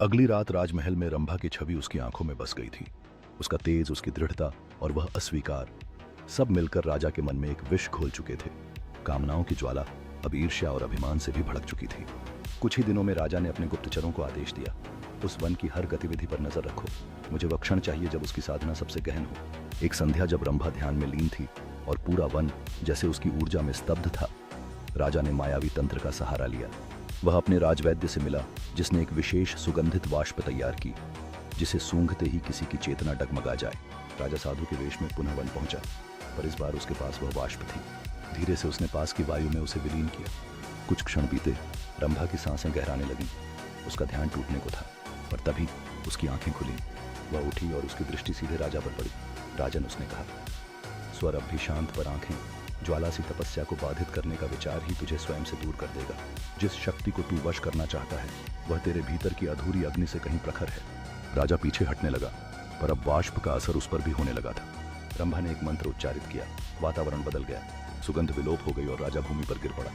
अगली रात राजमहल में रंभा की छवि उसकी आंखों में बस गई थी। उसका तेज, उसकी दृढ़ता और वह अस्वीकार, सब मिलकर राजा के मन में एक विष घोल चुके थे। कामनाओं की ज्वाला अब ईर्ष्या और अभिमान से भी भड़क चुकी थी। कुछ ही दिनों में राजा ने अपने गुप्तचरों को आदेश दिया, उस वन की हर गतिविधि पर नजर रखो। मुझे वह क्षण चाहिए जब उसकी साधना सबसे गहन हो। एक संध्या जब रंभा ध्यान में लीन थी और पूरा वन जैसे उसकी ऊर्जा में स्तब्ध था, राजा ने मायावी तंत्र का सहारा लिया। वह अपने राजवैद्य से मिला, जिसने एक विशेष सुगंधित वाष्प तैयार की, जिसे सूंघते ही किसी की चेतना डगमगा जाए। राजा साधु के वेश में पुनः वन पहुंचा, पर इस बार उसके पास वह वाष्प थी। धीरे से उसने पास की वायु में उसे विलीन किया। कुछ क्षण बीते, रंभा की सांसें गहराने लगीं। उसका ध्यान टूटने को था, पर तभी उसकी आंखें खुली। वह उठी और उसकी दृष्टि सीधे राजा पर पड़ी। राजन, उसने कहा, स्वर अब भी शांत, पर आंखें ज्वाला सी तपस्या को बाधित करने का विचार ही तुझे स्वयं से दूर कर देगा। जिस शक्ति को तू वश करना चाहता है, वह तेरे भीतर की अधूरी अग्नि से कहीं प्रखर है। राजा पीछे हटने लगा, पर अब वाष्प का असर उस पर भी होने लगा था। रंभा ने एक मंत्र उच्चारित किया, वातावरण बदल गया, सुगंध विलोप हो गई और राजा भूमि पर गिर पड़ा।